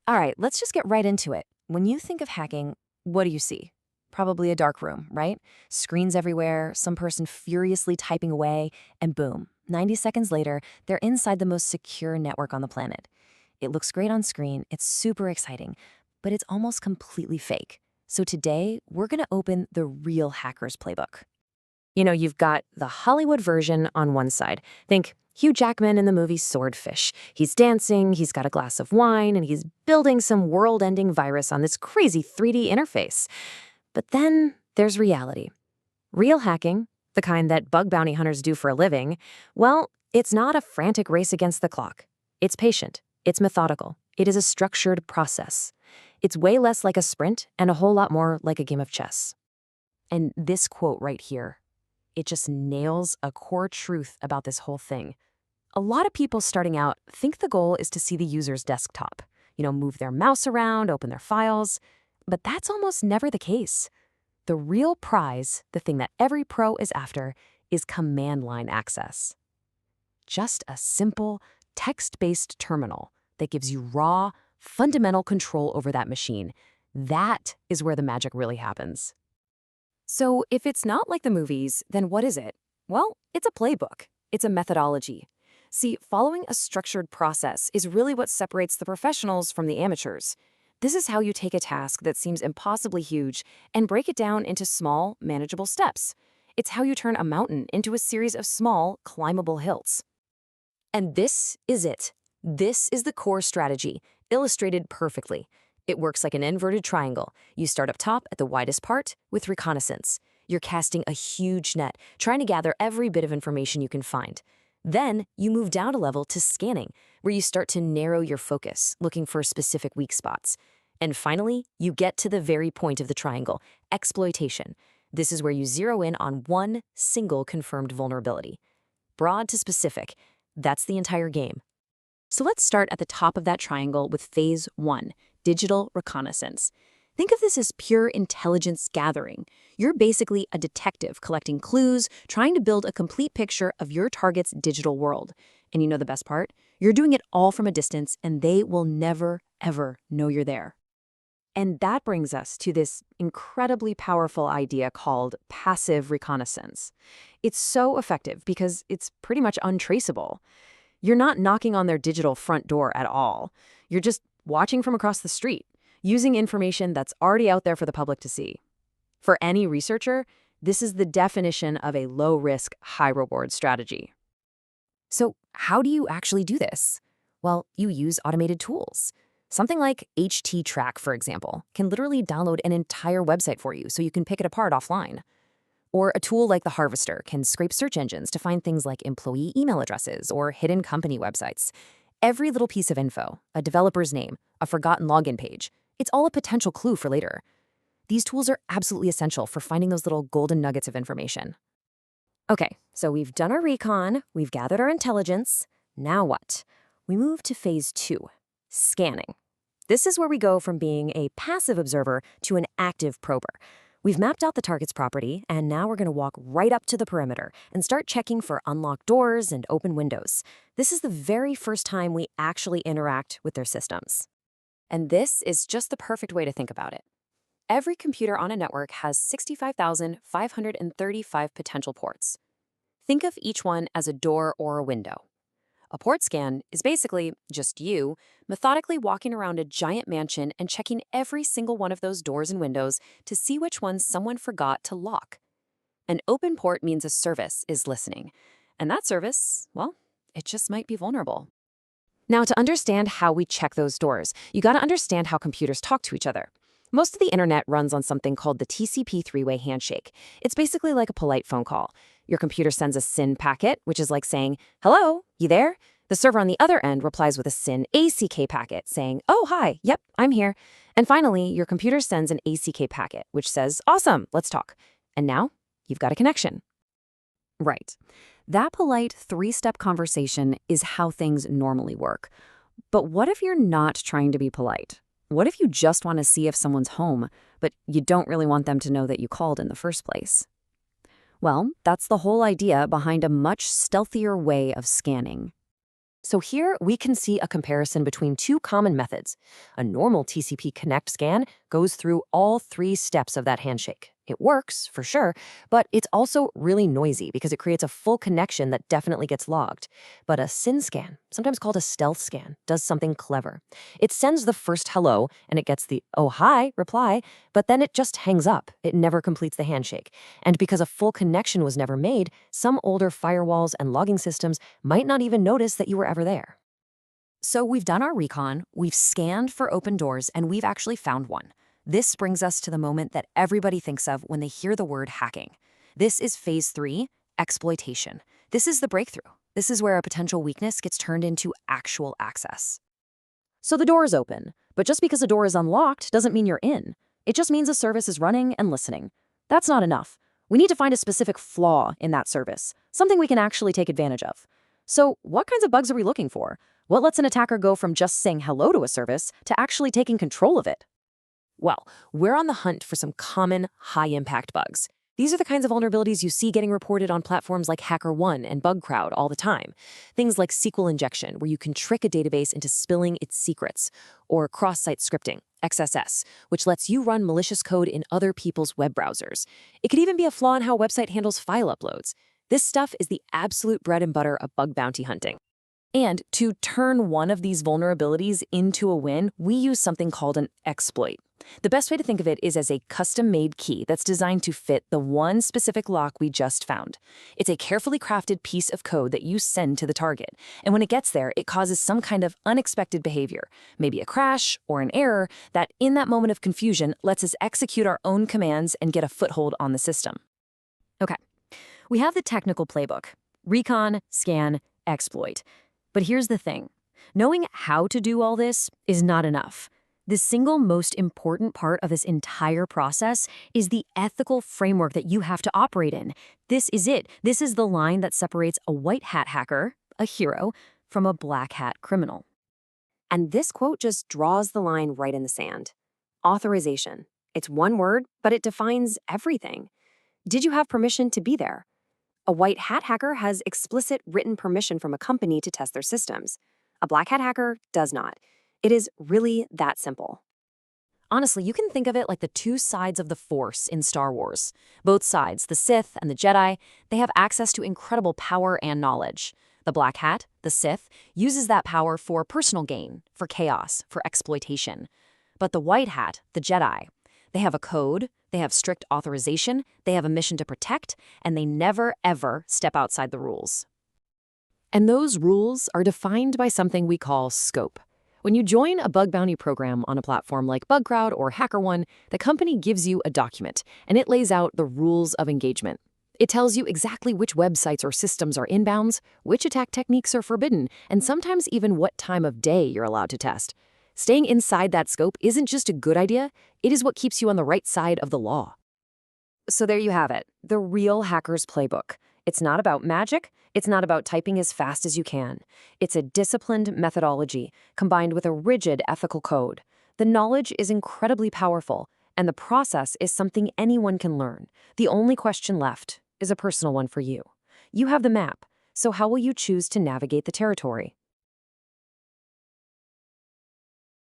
All right, let's just get right into it. When you think of hacking, what do you see? Probably a dark room, right? Screens everywhere, some person furiously typing away, and boom, 90 seconds later, they're inside the most secure network on the planet. It looks great on screen, it's super exciting, but it's almost completely fake. So today, we're gonna open the real hacker's playbook. You've got the Hollywood version on one side. Think Hugh Jackman in the movie Swordfish. He's dancing, he's got a glass of wine, and he's building some world-ending virus on this crazy 3D interface. But then there's reality. Real hacking, the kind that bug bounty hunters do for a living, well, it's not a frantic race against the clock. It's patient. It's methodical. It is a structured process. It's way less like a sprint and a whole lot more like a game of chess. And this quote right here, it just nails a core truth about this whole thing. A lot of people starting out think the goal is to see the user's desktop, move their mouse around, open their files, but that's almost never the case. The real prize, the thing that every pro is after, is command line access. Just a simple, text-based terminal that gives you raw, fundamental control over that machine. That is where the magic really happens. So if it's not like the movies, then what is it? Well, it's a playbook. It's a methodology. See, following a structured process is really what separates the professionals from the amateurs. This is how you take a task that seems impossibly huge and break it down into small, manageable steps. It's how you turn a mountain into a series of small, climbable hills. And this is it. This is the core strategy, illustrated perfectly. It works like an inverted triangle. You start up top at the widest part with reconnaissance. You're casting a huge net, trying to gather every bit of information you can find. Then you move down a level to scanning, where you start to narrow your focus, looking for specific weak spots. And finally, you get to the very point of the triangle, exploitation. This is where you zero in on one single confirmed vulnerability. Broad to specific, that's the entire game. So let's start at the top of that triangle with phase 1, digital reconnaissance. Think of this as pure intelligence gathering. You're basically a detective collecting clues, trying to build a complete picture of your target's digital world. And you know the best part? You're doing it all from a distance, and they will never, ever know you're there. And that brings us to this incredibly powerful idea called passive reconnaissance. It's so effective because it's pretty much untraceable. You're not knocking on their digital front door at all. You're just watching from across the street, using information that's already out there for the public to see. For any researcher, this is the definition of a low-risk, high-reward strategy. So how do you actually do this? Well, you use automated tools. Something like HT-Track, for example, can literally download an entire website for you so you can pick it apart offline. Or a tool like the Harvester can scrape search engines to find things like employee email addresses or hidden company websites. Every little piece of info, a developer's name, a forgotten login page, it's all a potential clue for later. These tools are absolutely essential for finding those little golden nuggets of information. Okay, so we've done our recon, we've gathered our intelligence. Now what? We move to phase 2, scanning. This is where we go from being a passive observer to an active prober. We've mapped out the target's property, and now we're going to walk right up to the perimeter and start checking for unlocked doors and open windows. This is the very first time we actually interact with their systems. And this is just the perfect way to think about it. Every computer on a network has 65,535 potential ports. Think of each one as a door or a window. A port scan is basically just you methodically walking around a giant mansion and checking every single one of those doors and windows to see which ones someone forgot to lock. An open port means a service is listening. And that service, well, it just might be vulnerable. Now, to understand how we check those doors, you got to understand how computers talk to each other. Most of the internet runs on something called the TCP three-way handshake. It's basically like a polite phone call. Your computer sends a SYN packet, which is like saying, "Hello, you there?" The server on the other end replies with a SYN ACK packet saying, "Oh, hi, yep, I'm here." And finally, your computer sends an ACK packet, which says, "Awesome, let's talk." And now you've got a connection. Right. That polite three-step conversation is how things normally work. But what if you're not trying to be polite? What if you just want to see if someone's home, but you don't really want them to know that you called in the first place? Well, that's the whole idea behind a much stealthier way of scanning. So here we can see a comparison between two common methods. A normal TCP connect scan goes through all three steps of that handshake. It works, for sure, but it's also really noisy because it creates a full connection that definitely gets logged. But a SYN scan, sometimes called a stealth scan, does something clever. It sends the first hello and it gets the oh hi reply, but then it just hangs up. It never completes the handshake. And because a full connection was never made, some older firewalls and logging systems might not even notice that you were ever there. So we've done our recon, we've scanned for open doors, and we've actually found one. This brings us to the moment that everybody thinks of when they hear the word hacking. This is phase 3, exploitation. This is the breakthrough. This is where a potential weakness gets turned into actual access. So the door is open, but just because a door is unlocked doesn't mean you're in. It just means a service is running and listening. That's not enough. We need to find a specific flaw in that service, something we can actually take advantage of. So what kinds of bugs are we looking for? What lets an attacker go from just saying hello to a service to actually taking control of it? Well, we're on the hunt for some common, high-impact bugs. These are the kinds of vulnerabilities you see getting reported on platforms like HackerOne and BugCrowd all the time. Things like SQL injection, where you can trick a database into spilling its secrets, or cross-site scripting, XSS, which lets you run malicious code in other people's web browsers. It could even be a flaw in how a website handles file uploads. This stuff is the absolute bread and butter of bug bounty hunting. And to turn one of these vulnerabilities into a win, we use something called an exploit. The best way to think of it is as a custom-made key that's designed to fit the one specific lock we just found. It's a carefully crafted piece of code that you send to the target, and when it gets there, it causes some kind of unexpected behavior, maybe a crash or an error that, in that moment of confusion, lets us execute our own commands and get a foothold on the system. Okay, we have the technical playbook: recon, scan, exploit. But here's the thing. Knowing how to do all this is not enough. The single most important part of this entire process is the ethical framework that you have to operate in. This is it. This is the line that separates a white hat hacker, a hero, from a black hat criminal. And this quote just draws the line right in the sand. Authorization. It's one word, but it defines everything. Did you have permission to be there? A white hat hacker has explicit written permission from a company to test their systems. A black hat hacker does not. It is really that simple. Honestly, you can think of it like the two sides of the Force in Star Wars. Both sides, the Sith and the Jedi, they have access to incredible power and knowledge. The black hat, the Sith, uses that power for personal gain, for chaos, for exploitation. But the white hat, the Jedi, they have a code, they have strict authorization, they have a mission to protect, and they never, ever step outside the rules. And those rules are defined by something we call scope. When you join a bug bounty program on a platform like BugCrowd or HackerOne, the company gives you a document, and it lays out the rules of engagement. It tells you exactly which websites or systems are inbounds, which attack techniques are forbidden, and sometimes even what time of day you're allowed to test. Staying inside that scope isn't just a good idea, it is what keeps you on the right side of the law. So there you have it, the real hacker's playbook. It's not about magic, it's not about typing as fast as you can. It's a disciplined methodology combined with a rigid ethical code. The knowledge is incredibly powerful, and the process is something anyone can learn. The only question left is a personal one for you. You have the map, so how will you choose to navigate the territory?